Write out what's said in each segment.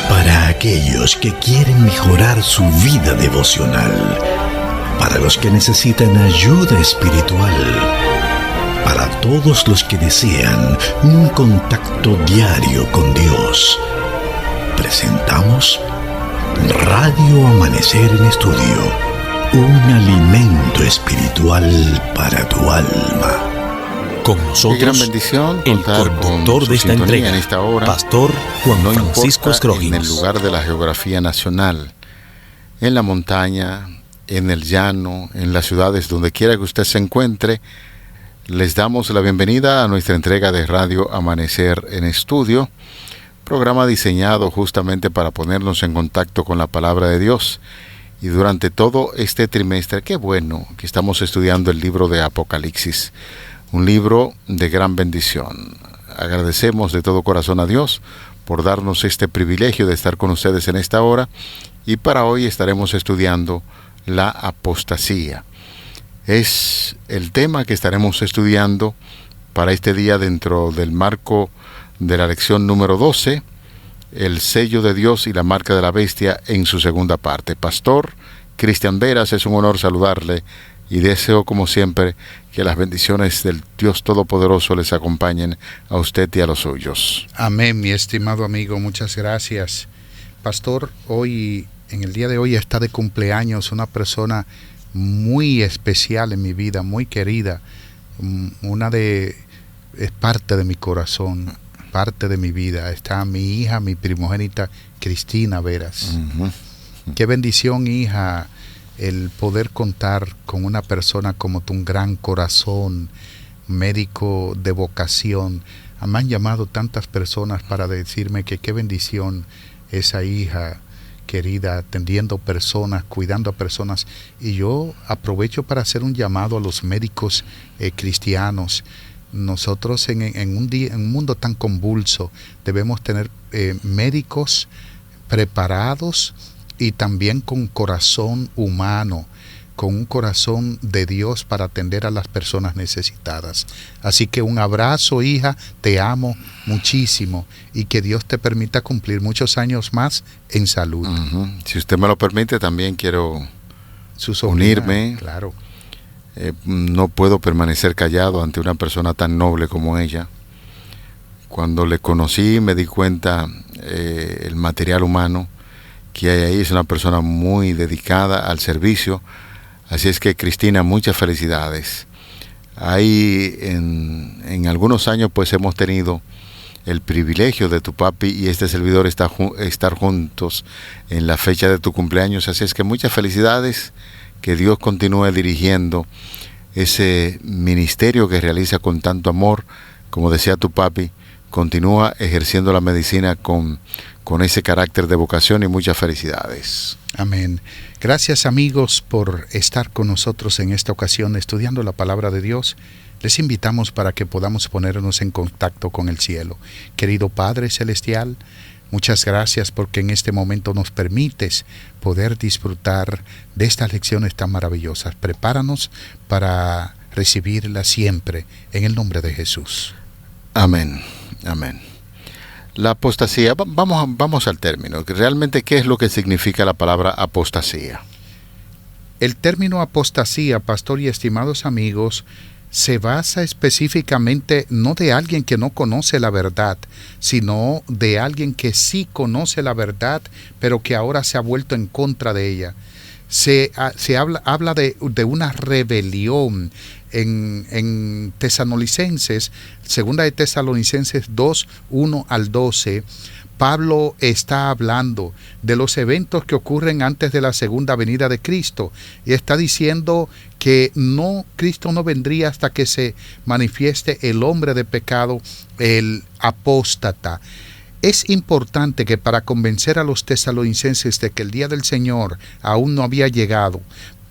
Para aquellos que quieren mejorar su vida devocional, para los que necesitan ayuda espiritual, para todos los que desean un contacto diario con Dios, presentamos Radio Amanecer en Estudio, un alimento espiritual para tu alma. Con nosotros, qué gran bendición el conductor de esta entrega, en esta hora, Pastor Juan Francisco Scrogins. En el lugar de la geografía nacional, en la montaña, en el llano, en las ciudades, donde quiera que usted se encuentre, les damos la bienvenida a nuestra entrega de Radio Amanecer en Estudio, programa diseñado justamente para ponernos en contacto con la palabra de Dios. Y durante todo este trimestre, qué bueno que estamos estudiando el libro de Apocalipsis, un libro de gran bendición. Agradecemos de todo corazón a Dios por darnos este privilegio de estar con ustedes en esta hora, y para hoy estaremos estudiando la apostasía. Es el tema que estaremos estudiando para este día dentro del marco de la lección número 12, el sello de Dios y la marca de la bestia, en su segunda parte. Pastor Cristian Veras, es un honor saludarle y deseo como siempre que las bendiciones del Dios Todopoderoso les acompañen a usted y a los suyos. Amén, mi estimado amigo, muchas gracias. Pastor, hoy, en el día de hoy, está de cumpleaños una persona muy especial en mi vida, muy querida. Es parte de mi corazón, parte de mi vida. Está mi hija, mi primogénita, Cristina Veras. Uh-huh. Qué bendición, hija, el poder contar con una persona como tú, un gran corazón, médico de vocación. Me han llamado tantas personas para decirme que qué bendición esa hija querida, atendiendo personas, cuidando a personas. Y yo aprovecho para hacer un llamado a los médicos cristianos. Nosotros en un mundo tan convulso debemos tener médicos preparados y también con corazón humano, con un corazón de Dios para atender a las personas necesitadas. Así que un abrazo, hija, te amo muchísimo y que Dios te permita cumplir muchos años más en salud. Uh-huh. Si usted me lo permite, también quiero unirme. Claro. No puedo permanecer callado ante una persona tan noble como ella. Cuando le conocí me di cuenta el material humano que hay ahí. Es una persona muy dedicada al servicio. Así es que, Cristina, muchas felicidades. Ahí en algunos años pues hemos tenido el privilegio de tu papi y este servidor estar juntos en la fecha de tu cumpleaños. Así es que muchas felicidades. Que Dios continúe dirigiendo ese ministerio que realiza con tanto amor. Como decía tu papi, continúa ejerciendo la medicina con ese carácter de vocación, y muchas felicidades. Amén. Gracias, amigos, por estar con nosotros en esta ocasión estudiando la palabra de Dios. Les invitamos para que podamos ponernos en contacto con el cielo. Querido Padre Celestial, muchas gracias porque en este momento nos permites poder disfrutar de estas lecciones tan maravillosas. Prepáranos para recibirlas siempre en el nombre de Jesús. Amén. Amén. La apostasía, vamos al término. Realmente, ¿qué es lo que significa la palabra apostasía? El término apostasía, pastor y estimados amigos, se basa específicamente no de alguien que no conoce la verdad, sino de alguien que sí conoce la verdad, pero que ahora se ha vuelto en contra de ella. Se habla de una rebelión. En Tesalonicenses, segunda de Tesalonicenses 2, 1 al 12, Pablo está hablando de los eventos que ocurren antes de la segunda venida de Cristo y está diciendo que Cristo no vendría hasta que se manifieste el hombre de pecado, el apóstata. Es importante que para convencer a los tesalonicenses de que el día del Señor aún no había llegado,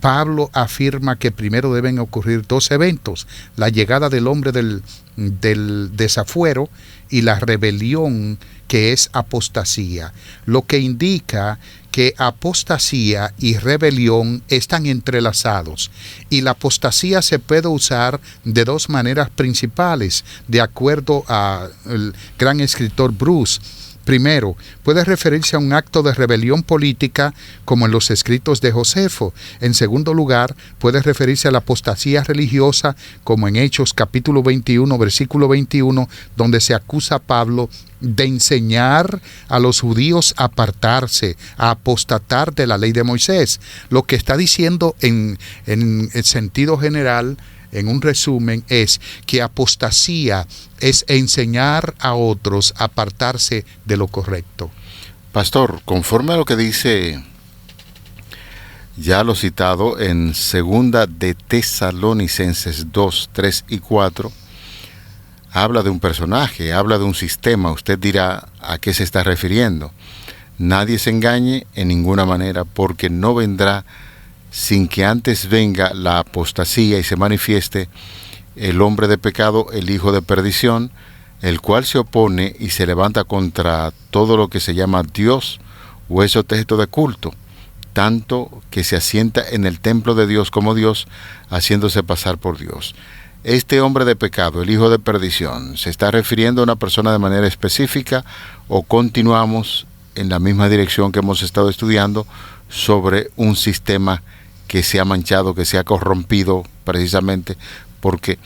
Pablo afirma que primero deben ocurrir dos eventos: la llegada del hombre del desafuero y la rebelión, que es apostasía, lo que indica que apostasía y rebelión están entrelazados, y la apostasía se puede usar de dos maneras principales, de acuerdo al gran escritor Bruce. Primero, puede referirse a un acto de rebelión política como en los escritos de Josefo. En segundo lugar, puede referirse a la apostasía religiosa como en Hechos capítulo 21, versículo 21, donde se acusa a Pablo de enseñar a los judíos a apartarse, a apostatar de la ley de Moisés. Lo que está diciendo en el sentido general, en un resumen, es que apostasía es enseñar a otros a apartarse de lo correcto. Pastor, conforme a lo que dice ya lo citado en segunda de Tesalonicenses 2, 3 y 4, habla de un personaje, habla de un sistema. Usted dirá a qué se está refiriendo. Nadie se engañe en ninguna manera, porque no vendrá sin que antes venga la apostasía y se manifieste el hombre de pecado, el hijo de perdición, el cual se opone y se levanta contra todo lo que se llama Dios o es objeto de culto, tanto que se asienta en el templo de Dios como Dios, haciéndose pasar por Dios. Este hombre de pecado, el hijo de perdición, ¿se está refiriendo a una persona de manera específica o continuamos en la misma dirección que hemos estado estudiando sobre un sistema que se ha manchado, que se ha corrompido precisamente porque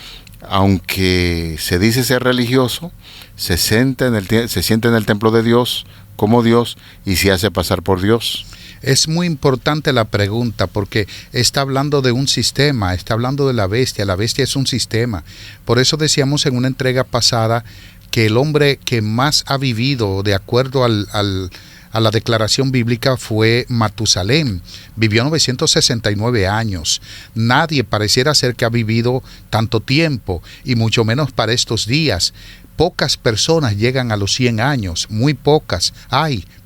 aunque se dice ser religioso, se sienta en el templo de Dios como Dios y se hace pasar por Dios? Es muy importante la pregunta porque está hablando de un sistema, está hablando de la bestia es un sistema. Por eso decíamos en una entrega pasada que el hombre que más ha vivido de acuerdo a la declaración bíblica fue Matusalén. Vivió 969 años. Nadie pareciera ser que ha vivido tanto tiempo, y mucho menos para estos días. Pocas personas llegan a los 100 años, muy pocas,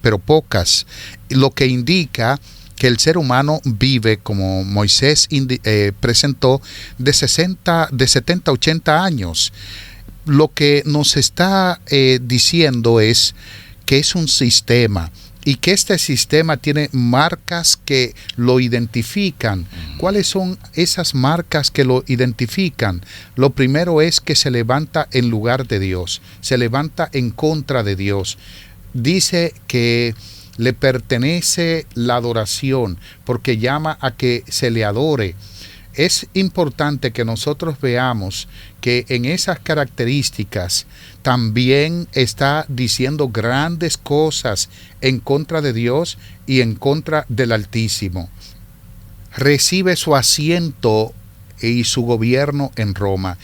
pero pocas. Lo que indica que el ser humano vive, como Moisés presentó, de 70 a 80 años. Lo que nos está diciendo es que es un sistema y que este sistema tiene marcas que lo identifican. ¿Cuáles son esas marcas que lo identifican? Lo primero es que se levanta en lugar de Dios, se levanta en contra de Dios. Dice que le pertenece la adoración porque llama a que se le adore. Es importante que nosotros veamos que en esas características también está diciendo grandes cosas en contra de Dios y en contra del Altísimo. Recibe su asiento y su gobierno en Roma.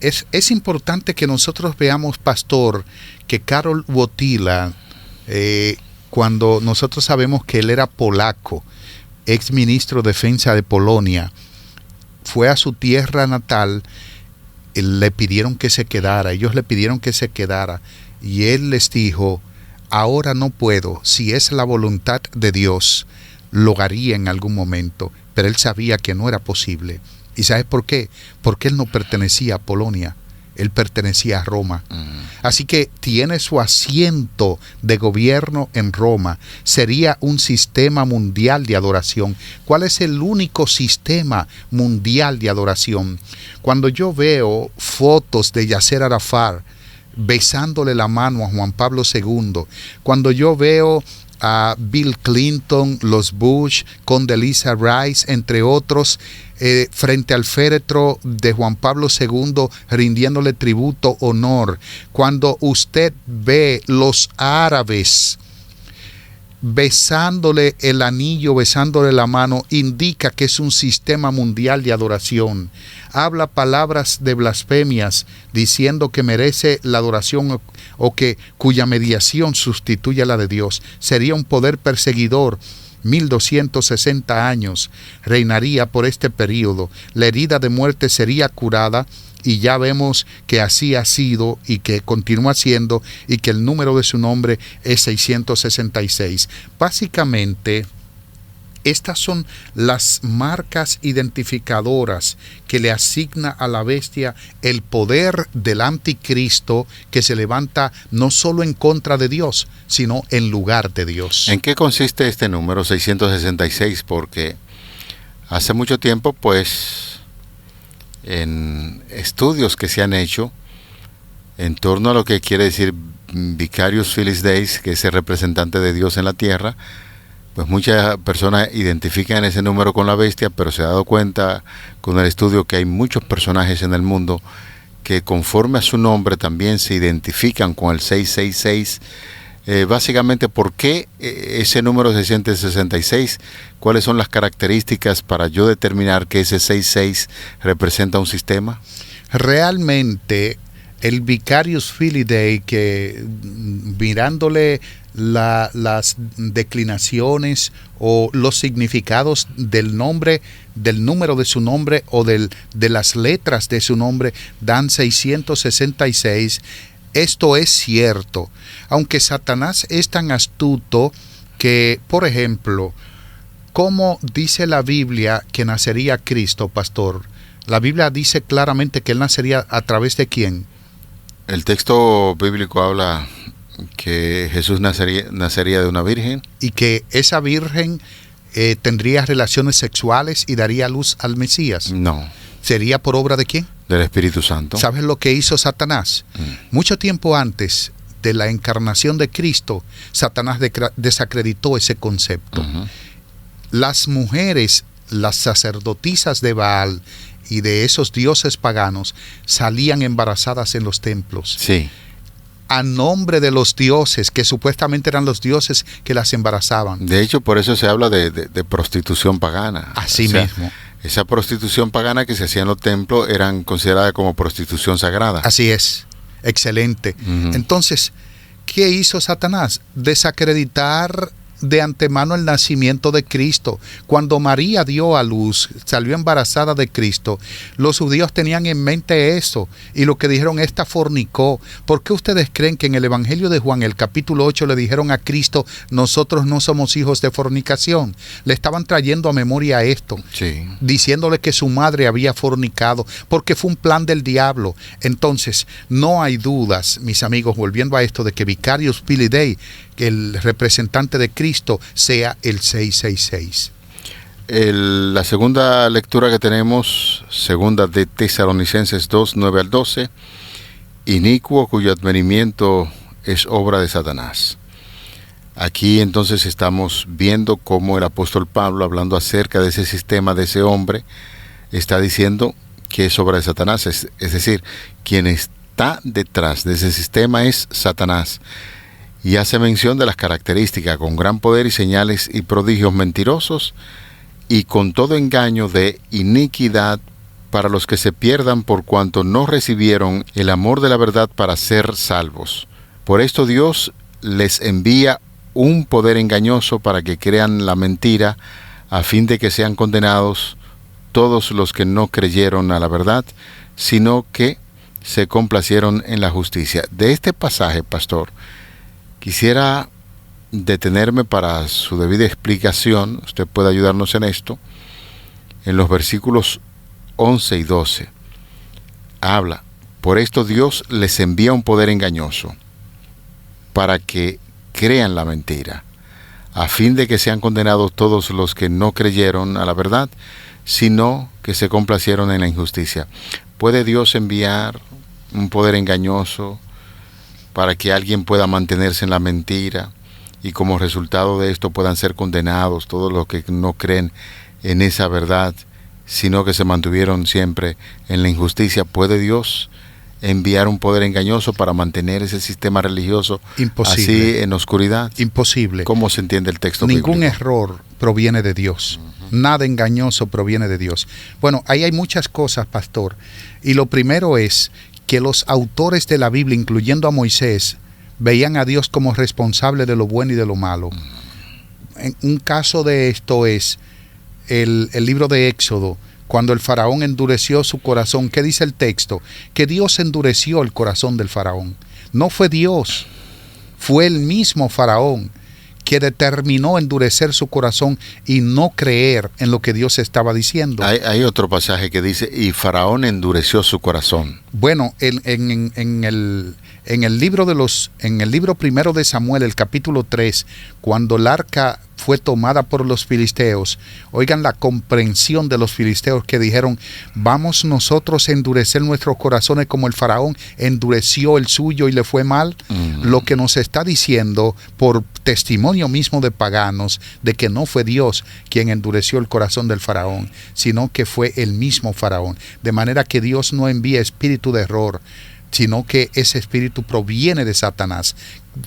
Es importante que nosotros veamos, pastor, que Karol Wojtyła, cuando nosotros sabemos que él era polaco, ex ministro de Defensa de Polonia, fue a su tierra natal, le pidieron que se quedara, ellos le pidieron que se quedara, y él les dijo: ahora no puedo, si es la voluntad de Dios, lo haría en algún momento, pero él sabía que no era posible. ¿Y sabes por qué? Porque él no pertenecía a Polonia, él pertenecía a Roma. Así que tiene su asiento de gobierno en Roma. Sería un sistema mundial de adoración. ¿Cuál es el único sistema mundial de adoración? Cuando yo veo fotos de Yasser Arafat besándole la mano a Juan Pablo II, cuando yo veo a Bill Clinton, los Bush, Condoleezza Rice, entre otros, frente al féretro de Juan Pablo II, rindiéndole tributo, honor. Cuando usted ve los árabes besándole el anillo, besándole la mano, indica que es un sistema mundial de adoración. Habla palabras de blasfemias, diciendo que merece la adoración o que cuya mediación sustituye a la de Dios. Sería un poder perseguidor. 1260 años reinaría por este periodo. La herida de muerte sería curada, y ya vemos que así ha sido y que continúa siendo, y que el número de su nombre es 666. Básicamente, estas son las marcas identificadoras que le asigna a la bestia el poder del anticristo, que se levanta no solo en contra de Dios, sino en lugar de Dios. ¿En qué consiste este número 666? Porque hace mucho tiempo, pues, en estudios que se han hecho en torno a lo que quiere decir Vicarius Filii Dei, que es el representante de Dios en la tierra, pues muchas personas identifican ese número con la bestia, pero se ha dado cuenta con el estudio que hay muchos personajes en el mundo que conforme a su nombre también se identifican con el 666. Básicamente, ¿por qué ese número 666? ¿Cuáles son las características para yo determinar que ese 66 representa un sistema? Realmente, el Vicarius Filii Dei, que mirándole las declinaciones o los significados del nombre, del número de su nombre o de las letras de su nombre, dan 666. Esto es cierto, aunque Satanás es tan astuto que, por ejemplo, ¿cómo dice la Biblia que nacería Cristo, pastor? La Biblia dice claramente que Él nacería a través de ¿quién? El texto bíblico habla que Jesús nacería de una virgen. Y que esa virgen tendría relaciones sexuales y daría luz al Mesías. No. ¿Sería por obra de quién? Del Espíritu Santo. ¿Sabes lo que hizo Satanás? Mucho tiempo antes de la encarnación de Cristo, Satanás desacreditó ese concepto. Uh-huh. Las mujeres, las sacerdotisas de Baal y de esos dioses paganos, salían embarazadas en los templos. Sí. A nombre de los dioses, que supuestamente eran los dioses que las embarazaban. De hecho, por eso se habla de prostitución pagana. Así mismo. Esa prostitución pagana que se hacía en los templos eran consideradas como prostitución sagrada. Así es. Excelente. Uh-huh. Entonces, ¿qué hizo Satanás? Desacreditar de antemano el nacimiento de Cristo. Cuando María dio a luz, salió embarazada de Cristo, los judíos tenían en mente eso y lo que dijeron, esta fornicó. ¿Por qué ustedes creen que en el Evangelio de Juan, el capítulo 8, le dijeron a Cristo, nosotros no somos hijos de fornicación? Le estaban trayendo a memoria esto, sí, diciéndole que su madre había fornicado, porque fue un plan del diablo. Entonces, no hay dudas, mis amigos, volviendo a esto de que Vicarius Filii Dei, que el representante de Cristo, sea el 666. La segunda lectura que tenemos, segunda de Tesalonicenses 2, 9 al 12, inicuo cuyo advenimiento es obra de Satanás. Aquí entonces estamos viendo cómo el apóstol Pablo, hablando acerca de ese sistema, de ese hombre, está diciendo que es obra de Satanás, es decir, quien está detrás de ese sistema es Satanás. Y hace mención de las características, con gran poder y señales y prodigios mentirosos, y con todo engaño de iniquidad para los que se pierdan por cuanto no recibieron el amor de la verdad para ser salvos. Por esto Dios les envía un poder engañoso para que crean la mentira, a fin de que sean condenados todos los que no creyeron a la verdad, sino que se complacieron en la justicia. De este pasaje, pastor, quisiera detenerme para su debida explicación. Usted puede ayudarnos en esto. En los versículos 11 y 12 habla, por esto Dios les envía un poder engañoso para que crean la mentira, a fin de que sean condenados todos los que no creyeron a la verdad, sino que se complacieron en la injusticia. ¿Puede Dios enviar un poder engañoso para que alguien pueda mantenerse en la mentira y como resultado de esto puedan ser condenados todos los que no creen en esa verdad, sino que se mantuvieron siempre en la injusticia? ¿Puede Dios enviar un poder engañoso para mantener ese sistema religioso así en oscuridad? Imposible. ¿Cómo se entiende el texto Ningún bíblico? error proviene de Dios. Uh-huh. Nada engañoso proviene de Dios. Bueno, ahí hay muchas cosas, pastor. Y lo primero es que los autores de la Biblia, incluyendo a Moisés, veían a Dios como responsable de lo bueno y de lo malo. Un caso de esto es el libro de Éxodo, cuando el faraón endureció su corazón. ¿Qué dice el texto? Que Dios endureció el corazón del faraón. No fue Dios, fue el mismo faraón que determinó endurecer su corazón y no creer en lo que Dios estaba diciendo. Hay otro pasaje que dice, y Faraón endureció su corazón. Bueno, en el libro primero de Samuel, el capítulo 3, cuando el arca fue tomada por los filisteos. Oigan la comprensión de los filisteos que dijeron: vamos nosotros a endurecer nuestros corazones como el faraón endureció el suyo y le fue mal. Lo que nos está diciendo por testimonio mismo de paganos de que no fue Dios quien endureció el corazón del faraón, sino que fue el mismo faraón. De manera que Dios no envía espíritu de error, sino que ese espíritu proviene de Satanás.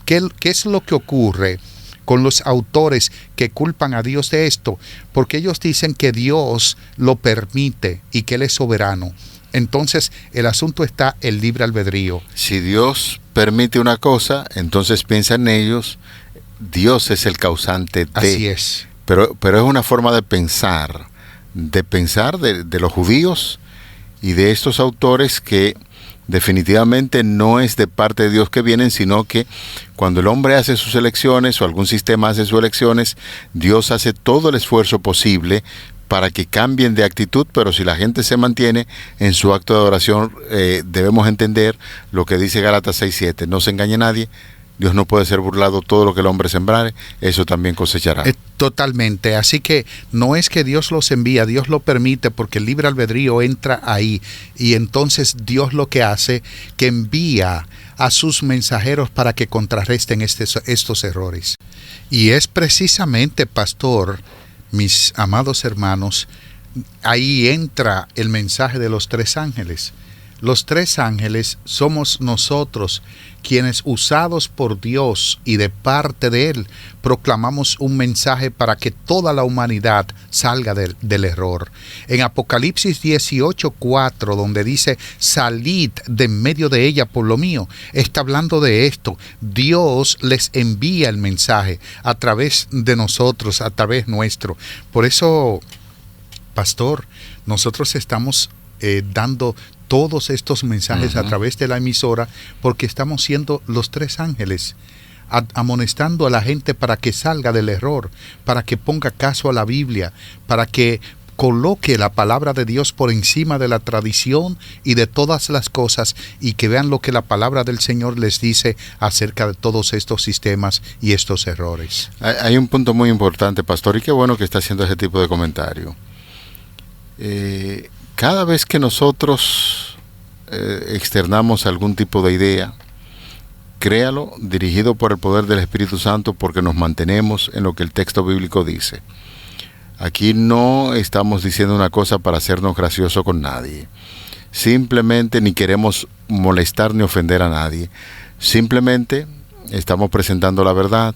¿Qué es lo que ocurre con los autores que culpan a Dios de esto? Porque ellos dicen que Dios lo permite y que Él es soberano. Entonces el asunto está el libre albedrío. Si Dios permite una cosa, entonces piensa en ellos, Dios es el causante de. Así es. Pero es una forma de pensar de los judíos y de estos autores que definitivamente no es de parte de Dios que vienen, sino que cuando el hombre hace sus elecciones o algún sistema hace sus elecciones, Dios hace todo el esfuerzo posible para que cambien de actitud, pero si la gente se mantiene en su acto de adoración, debemos entender lo que dice Gálatas 6:7, no se engañe nadie, Dios no puede ser burlado, todo lo que el hombre sembrare, eso también cosechará. Totalmente, así que no es que Dios los envía, Dios lo permite porque el libre albedrío entra ahí, y entonces Dios lo que hace, que envía a sus mensajeros para que contrarresten estos errores. Y es precisamente, pastor, mis amados hermanos, ahí entra el mensaje de los 3 ángeles. Los 3 ángeles somos nosotros quienes, usados por Dios y de parte de Él, proclamamos un mensaje para que toda la humanidad salga del error. En Apocalipsis 18:4, donde dice: salid de en medio de ella por lo mío, está hablando de esto. Dios les envía el mensaje a través de nosotros, a través nuestro. Por eso, pastor, nosotros estamos dando todos estos mensajes a través de la emisora, porque estamos siendo los 3 ángeles, amonestando a la gente para que salga del error, para que ponga caso a la Biblia, para que coloque la palabra de Dios por encima de la tradición y de todas las cosas, y que vean lo que la palabra del Señor les dice acerca de todos estos sistemas y estos errores. Hay un punto muy importante, pastor, y qué bueno que está haciendo ese tipo de comentario. Cada vez que nosotros externamos algún tipo de idea, créalo, dirigido por el poder del Espíritu Santo, porque nos mantenemos en lo que el texto bíblico dice. Aquí no estamos diciendo una cosa para hacernos graciosos con nadie. Simplemente ni queremos molestar ni ofender a nadie. Simplemente estamos presentando la verdad.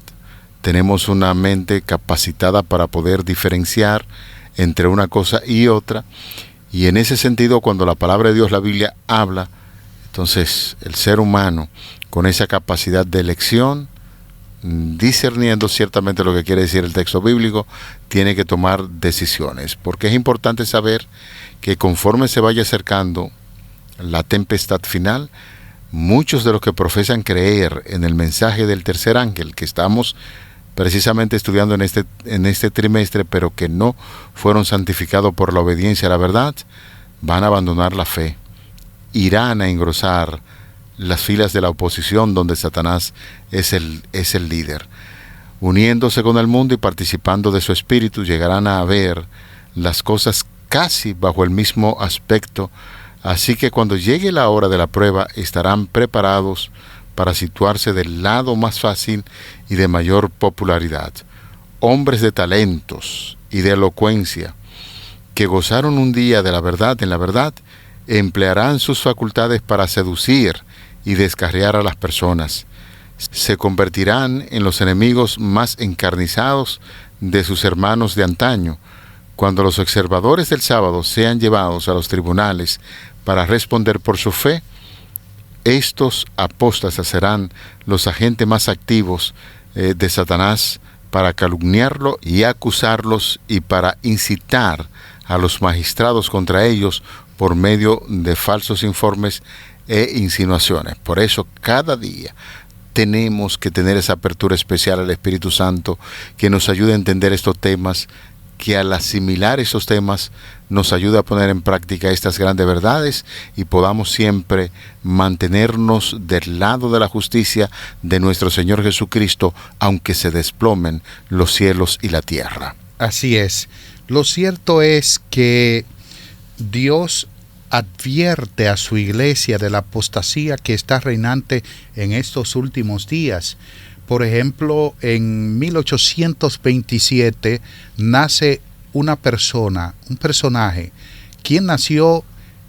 Tenemos una mente capacitada para poder diferenciar entre una cosa y otra. Y en ese sentido, cuando la palabra de Dios, la Biblia, habla, entonces el ser humano, con esa capacidad de elección, discerniendo ciertamente lo que quiere decir el texto bíblico, tiene que tomar decisiones. Porque es importante saber que conforme se vaya acercando la tempestad final, muchos de los que profesan creer en el mensaje del tercer ángel, que estamos precisamente estudiando en este trimestre, pero que no fueron santificados por la obediencia a la verdad, van a abandonar la fe, irán a engrosar las filas de la oposición, donde Satanás es el líder. Uniéndose con el mundo y participando de su espíritu, llegarán a ver las cosas casi bajo el mismo aspecto, así que cuando llegue la hora de la prueba estarán preparados para situarse del lado más fácil y de mayor popularidad. Hombres de talentos y de elocuencia, que gozaron un día de la verdad en la verdad, emplearán sus facultades para seducir y descarriar a las personas. Se convertirán en los enemigos más encarnizados de sus hermanos de antaño. Cuando los observadores del sábado sean llevados a los tribunales para responder por su fe, estos apóstatas serán los agentes más activos de Satanás para calumniarlo y acusarlos, y para incitar a los magistrados contra ellos por medio de falsos informes e insinuaciones. Por eso cada día tenemos que tener esa apertura especial al Espíritu Santo, que nos ayude a entender estos temas que al asimilar esos temas nos ayude a poner en práctica estas grandes verdades y podamos siempre mantenernos del lado de la justicia de nuestro Señor Jesucristo, aunque se desplomen los cielos y la tierra. Así es. Lo cierto es que Dios advierte a su iglesia de la apostasía que está reinante en estos últimos días. Por ejemplo, en 1827 nace una persona, un personaje, quien nació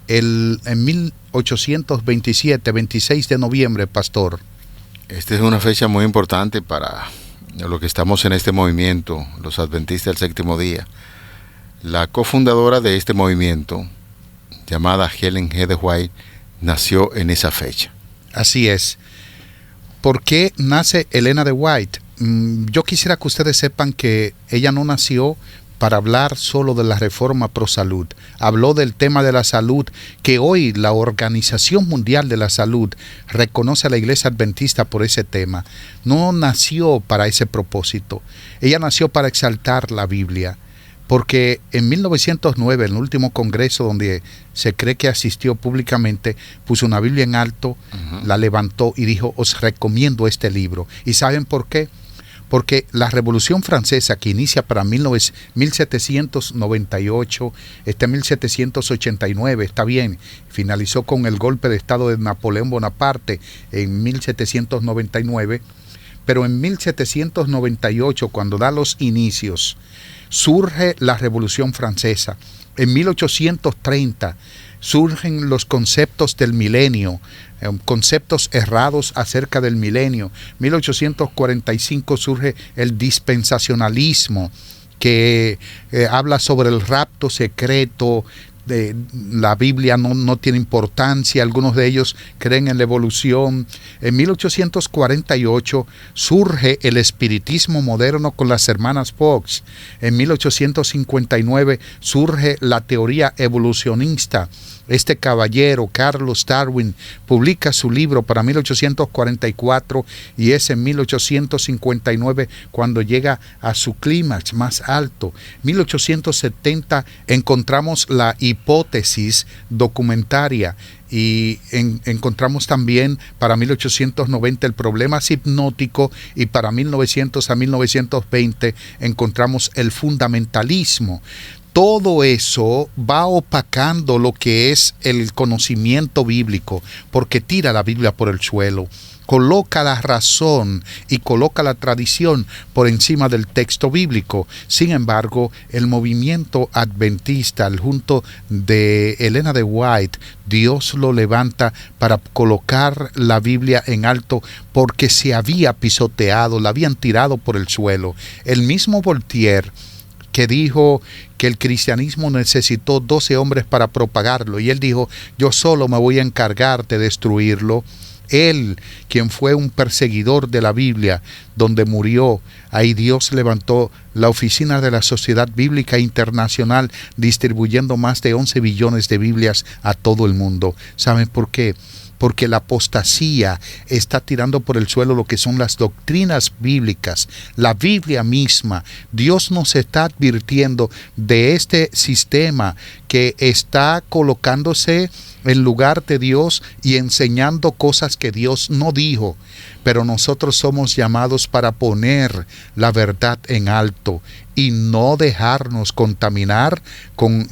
en 1827, 26 de noviembre, pastor. Esta es una fecha muy importante para lo que estamos en este movimiento, los adventistas del séptimo día. La cofundadora de este movimiento, llamada Ellen G. de White, nació en esa fecha. Así es. ¿Por qué nace Elena de White? Yo quisiera que ustedes sepan que ella no nació para hablar solo de la reforma pro salud. Habló del tema de la salud, que hoy la Organización Mundial de la Salud reconoce a la Iglesia Adventista por ese tema. No nació para ese propósito. Ella nació para exaltar la Biblia. Porque en 1909, en el último congreso donde se cree que asistió públicamente, puso una Biblia en alto, la levantó y dijo: os recomiendo este libro. ¿Y saben por qué? Porque la Revolución Francesa, que inicia para 1798, 1789, está bien, finalizó con el golpe de Estado de Napoleón Bonaparte en 1799, pero en 1798, cuando da los inicios, surge la Revolución Francesa. En 1830 surgen los conceptos del milenio, conceptos errados acerca del milenio. 1845 surge el dispensacionalismo, que habla sobre el rapto secreto. La Biblia no tiene importancia, algunos de ellos creen en la evolución. En 1848 surge el espiritismo moderno con las hermanas Fox. En 1859 surge la teoría evolucionista. Este caballero, Carlos Darwin, publica su libro para 1844 y es en 1859 cuando llega a su clímax más alto. 1870 encontramos la hipótesis documentaria y encontramos también para 1890 el problema hipnótico y para 1900 a 1920 encontramos el fundamentalismo. Todo eso va opacando lo que es el conocimiento bíblico, porque tira la Biblia por el suelo, coloca la razón y coloca la tradición por encima del texto bíblico. Sin embargo, el movimiento adventista, al junto de Elena de White, Dios lo levanta para colocar la Biblia en alto porque se había pisoteado, la habían tirado por el suelo. El mismo Voltaire, que dijo que el cristianismo necesitó 12 hombres para propagarlo, y él dijo: yo solo me voy a encargar de destruirlo. Él, quien fue un perseguidor de la Biblia, donde murió, ahí Dios levantó la oficina de la Sociedad Bíblica Internacional, distribuyendo más de 11 billones de Biblias a todo el mundo. ¿Saben por qué? Porque la apostasía está tirando por el suelo lo que son las doctrinas bíblicas, la Biblia misma. Dios nos está advirtiendo de este sistema que está colocándose en lugar de Dios y enseñando cosas que Dios no dijo. Pero nosotros somos llamados para poner la verdad en alto y no dejarnos contaminar con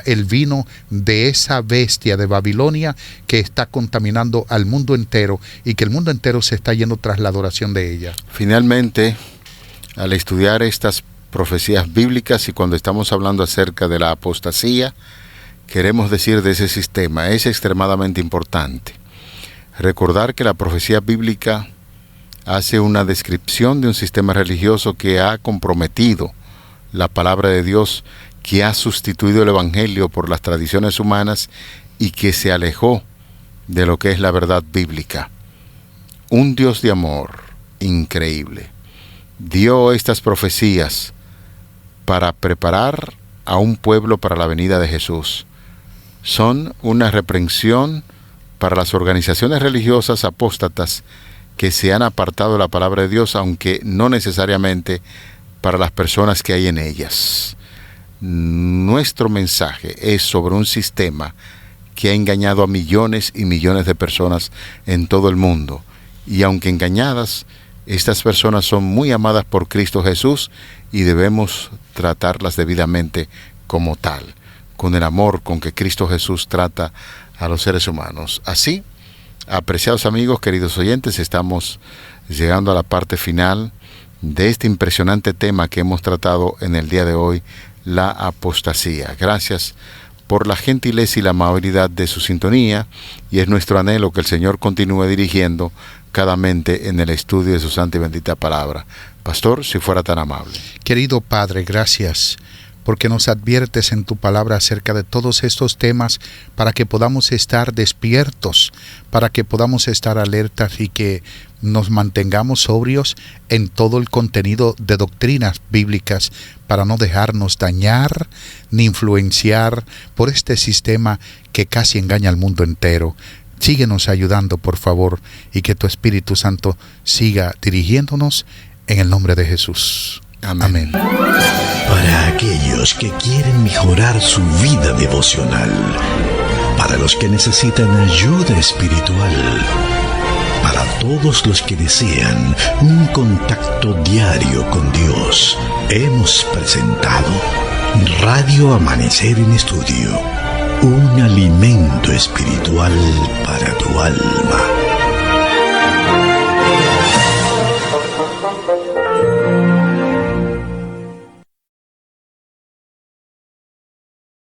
el vino de esa bestia de Babilonia que está contaminando al mundo entero y que el mundo entero se está yendo tras la adoración de ella. Finalmente, al estudiar estas profecías bíblicas y cuando estamos hablando acerca de la apostasía, queremos decir de ese sistema, es extremadamente importante recordar que la profecía bíblica hace una descripción de un sistema religioso que ha comprometido la palabra de Dios, que ha sustituido el evangelio por las tradiciones humanas y que se alejó de lo que es la verdad bíblica. Un Dios de amor increíble dio estas profecías para preparar a un pueblo para la venida de Jesús. Son una reprensión para las organizaciones religiosas apóstatas que se han apartado de la palabra de Dios, aunque no necesariamente para las personas que hay en ellas. nuestro mensaje es sobre un sistema que ha engañado a millones y millones de personas en todo el mundo. Y aunque engañadas, estas personas son muy amadas por Cristo Jesús y debemos tratarlas debidamente como tal, con el amor con que Cristo Jesús trata a los seres humanos. Así, apreciados amigos, queridos oyentes, estamos llegando a la parte final de este impresionante tema que hemos tratado en el día de hoy, la apostasía. Gracias por la gentileza y la amabilidad de su sintonía, y es nuestro anhelo que el Señor continúe dirigiendo cada mente en el estudio de su santa y bendita palabra. Pastor, si fuera tan amable. Querido Padre, gracias porque nos adviertes en tu palabra acerca de todos estos temas para que podamos estar despiertos, para que podamos estar alertas y que nos mantengamos sobrios en todo el contenido de doctrinas bíblicas para no dejarnos dañar ni influenciar por este sistema que casi engaña al mundo entero. Síguenos ayudando, por favor, y que tu Espíritu Santo siga dirigiéndonos en el nombre de Jesús. Amén. Para aquellos que quieren mejorar su vida devocional, para los que necesitan ayuda espiritual, para todos los que desean un contacto diario con Dios, hemos presentado Radio Amanecer en Estudio, un alimento espiritual para tu alma.